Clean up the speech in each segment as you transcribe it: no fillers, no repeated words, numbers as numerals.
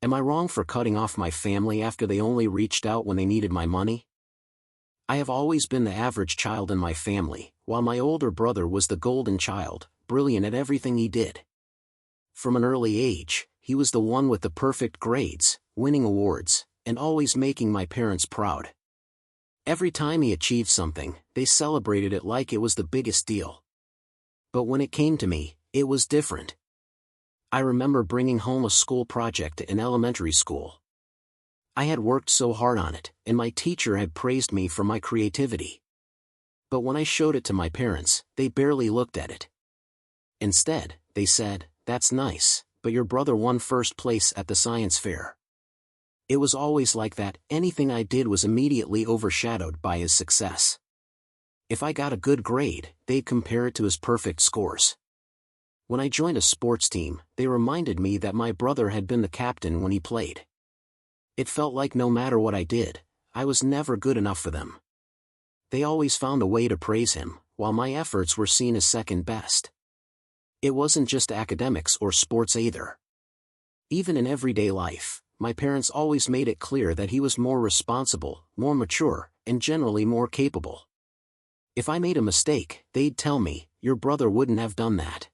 Am I wrong for cutting off my family after they only reached out when they needed my money? I have always been the average child in my family, while my older brother was the golden child, brilliant at everything he did. From an early age, he was the one with the perfect grades, winning awards, and always making my parents proud. Every time he achieved something, they celebrated it like it was the biggest deal. But when it came to me, it was different. I remember bringing home a school project in elementary school. I had worked so hard on it, and my teacher had praised me for my creativity. But when I showed it to my parents, they barely looked at it. Instead, they said, "That's nice, but your brother won first place at the science fair." It was always like that. Anything I did was immediately overshadowed by his success. If I got a good grade, they'd compare it to his perfect scores. When I joined a sports team, they reminded me that my brother had been the captain when he played. It felt like no matter what I did, I was never good enough for them. They always found a way to praise him, while my efforts were seen as second best. It wasn't just academics or sports either. Even in everyday life, my parents always made it clear that he was more responsible, more mature, and generally more capable. If I made a mistake, they'd tell me, "Your brother wouldn't have done that."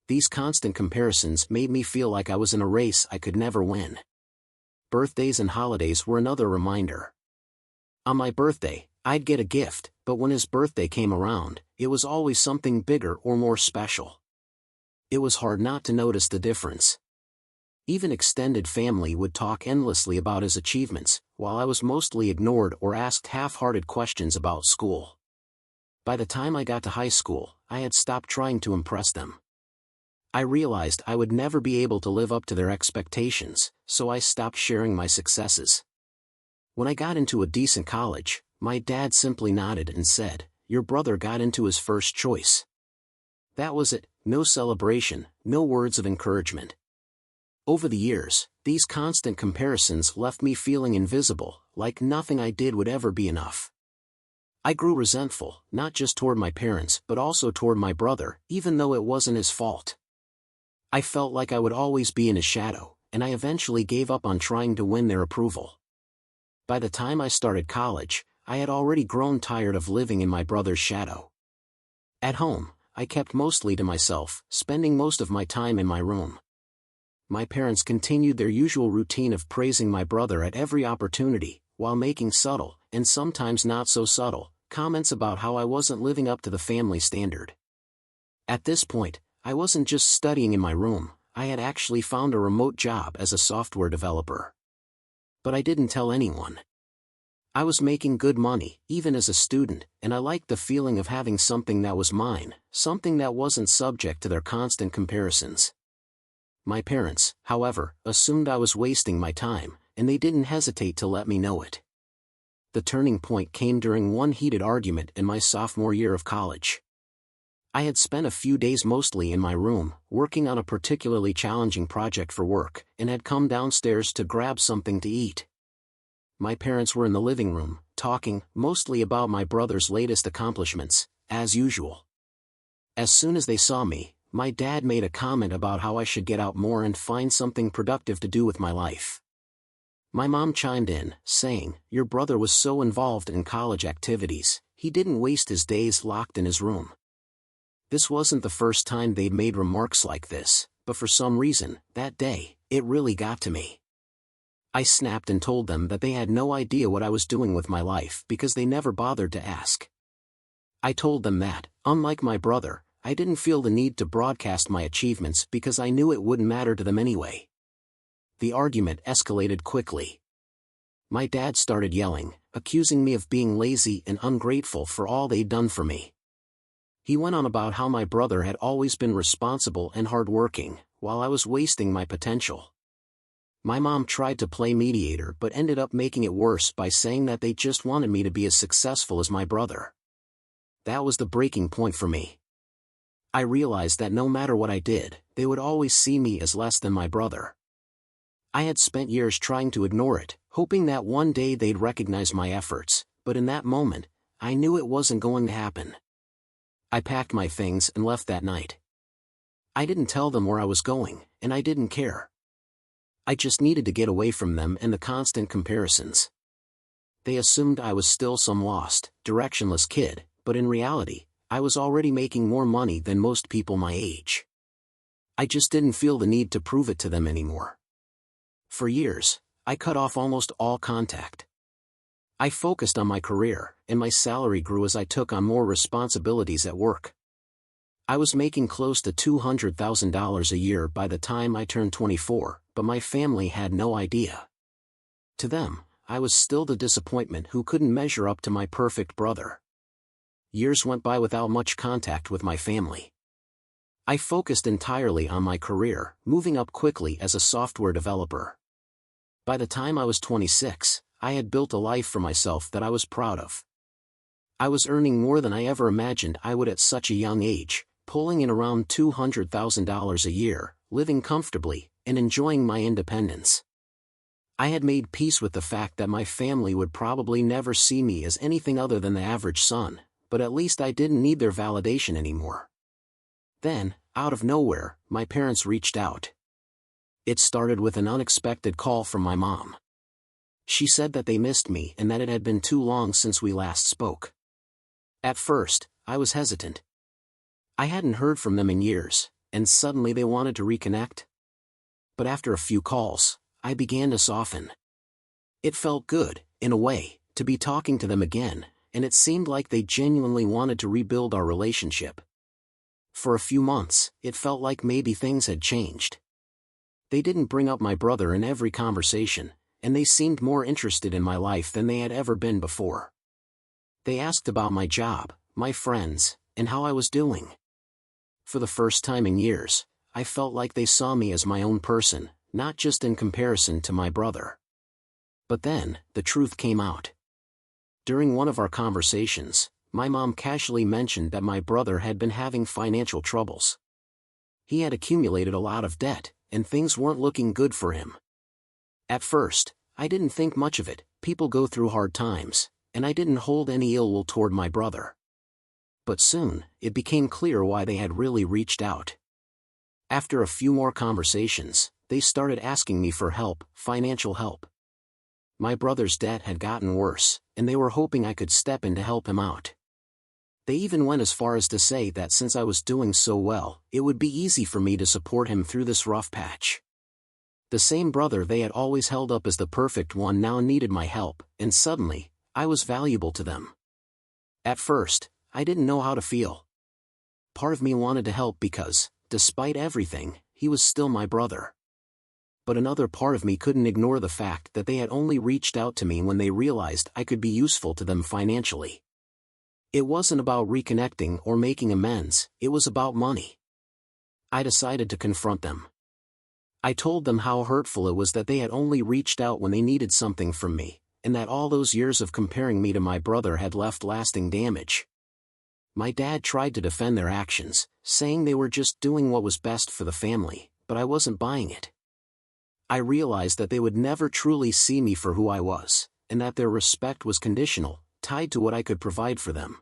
These constant comparisons made me feel like I was in a race I could never win. Birthdays and holidays were another reminder. On my birthday, I'd get a gift, but when his birthday came around, it was always something bigger or more special. It was hard not to notice the difference. Even extended family would talk endlessly about his achievements, while I was mostly ignored or asked half-hearted questions about school. By the time I got to high school, I had stopped trying to impress them. I realized I would never be able to live up to their expectations, so I stopped sharing my successes. When I got into a decent college, my dad simply nodded and said, "Your brother got into his first choice." That was it, no celebration, no words of encouragement. Over the years, these constant comparisons left me feeling invisible, like nothing I did would ever be enough. I grew resentful, not just toward my parents but also toward my brother, even though it wasn't his fault. I felt like I would always be in his shadow, and I eventually gave up on trying to win their approval. By the time I started college, I had already grown tired of living in my brother's shadow. At home, I kept mostly to myself, spending most of my time in my room. My parents continued their usual routine of praising my brother at every opportunity, while making subtle, and sometimes not so subtle, comments about how I wasn't living up to the family standard. At this point, I wasn't just studying in my room, I had actually found a remote job as a software developer. But I didn't tell anyone. I was making good money, even as a student, and I liked the feeling of having something that was mine, something that wasn't subject to their constant comparisons. My parents, however, assumed I was wasting my time, and they didn't hesitate to let me know it. The turning point came during one heated argument in my sophomore year of college. I had spent a few days mostly in my room, working on a particularly challenging project for work, and had come downstairs to grab something to eat. My parents were in the living room, talking, mostly about my brother's latest accomplishments, as usual. As soon as they saw me, my dad made a comment about how I should get out more and find something productive to do with my life. My mom chimed in, saying, "Your brother was so involved in college activities, he didn't waste his days locked in his room." This wasn't the first time they'd made remarks like this, but for some reason, that day, it really got to me. I snapped and told them that they had no idea what I was doing with my life because they never bothered to ask. I told them that, unlike my brother, I didn't feel the need to broadcast my achievements because I knew it wouldn't matter to them anyway. The argument escalated quickly. My dad started yelling, accusing me of being lazy and ungrateful for all they'd done for me. He went on about how my brother had always been responsible and hardworking, while I was wasting my potential. My mom tried to play mediator but ended up making it worse by saying that they just wanted me to be as successful as my brother. That was the breaking point for me. I realized that no matter what I did, they would always see me as less than my brother. I had spent years trying to ignore it, hoping that one day they'd recognize my efforts, but in that moment, I knew it wasn't going to happen. I packed my things and left that night. I didn't tell them where I was going, and I didn't care. I just needed to get away from them and the constant comparisons. They assumed I was still some lost, directionless kid, but in reality, I was already making more money than most people my age. I just didn't feel the need to prove it to them anymore. For years, I cut off almost all contact. I focused on my career, and my salary grew as I took on more responsibilities at work. I was making close to $200,000 a year by the time I turned 24, but my family had no idea. To them, I was still the disappointment who couldn't measure up to my perfect brother. Years went by without much contact with my family. I focused entirely on my career, moving up quickly as a software developer. By the time I was 26, I had built a life for myself that I was proud of. I was earning more than I ever imagined I would at such a young age, pulling in around $200,000 a year, living comfortably, and enjoying my independence. I had made peace with the fact that my family would probably never see me as anything other than the average son, but at least I didn't need their validation anymore. Then, out of nowhere, my parents reached out. It started with an unexpected call from my mom. She said that they missed me and that it had been too long since we last spoke. At first, I was hesitant. I hadn't heard from them in years, and suddenly they wanted to reconnect. But after a few calls, I began to soften. It felt good, in a way, to be talking to them again, and it seemed like they genuinely wanted to rebuild our relationship. For a few months, it felt like maybe things had changed. They didn't bring up my brother in every conversation, and they seemed more interested in my life than they had ever been before. They asked about my job, my friends, and how I was doing. For the first time in years, I felt like they saw me as my own person, not just in comparison to my brother. But then, the truth came out. During one of our conversations, my mom casually mentioned that my brother had been having financial troubles. He had accumulated a lot of debt, and things weren't looking good for him. At first, I didn't think much of it. People go through hard times, and I didn't hold any ill will toward my brother. But soon, it became clear why they had really reached out. After a few more conversations, they started asking me for help, financial help. My brother's debt had gotten worse, and they were hoping I could step in to help him out. They even went as far as to say that since I was doing so well, it would be easy for me to support him through this rough patch. The same brother they had always held up as the perfect one now needed my help, and suddenly, I was valuable to them. At first, I didn't know how to feel. Part of me wanted to help because, despite everything, he was still my brother. But another part of me couldn't ignore the fact that they had only reached out to me when they realized I could be useful to them financially. It wasn't about reconnecting or making amends, it was about money. I decided to confront them. I told them how hurtful it was that they had only reached out when they needed something from me, and that all those years of comparing me to my brother had left lasting damage. My dad tried to defend their actions, saying they were just doing what was best for the family, but I wasn't buying it. I realized that they would never truly see me for who I was, and that their respect was conditional, tied to what I could provide for them.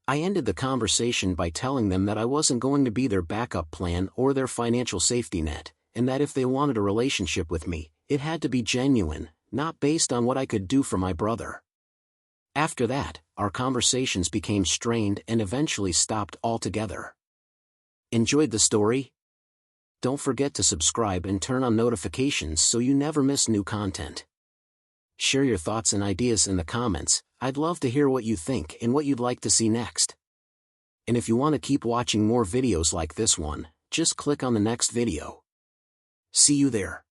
I ended the conversation by telling them that I wasn't going to be their backup plan or their financial safety net, and that if they wanted a relationship with me, it had to be genuine, not based on what I could do for my brother. After that, our conversations became strained and eventually stopped altogether. Enjoyed the story? Don't forget to subscribe and turn on notifications so you never miss new content. Share your thoughts and ideas in the comments. I'd love to hear what you think and what you'd like to see next. And if you want to keep watching more videos like this one, just click on the next video. See you there.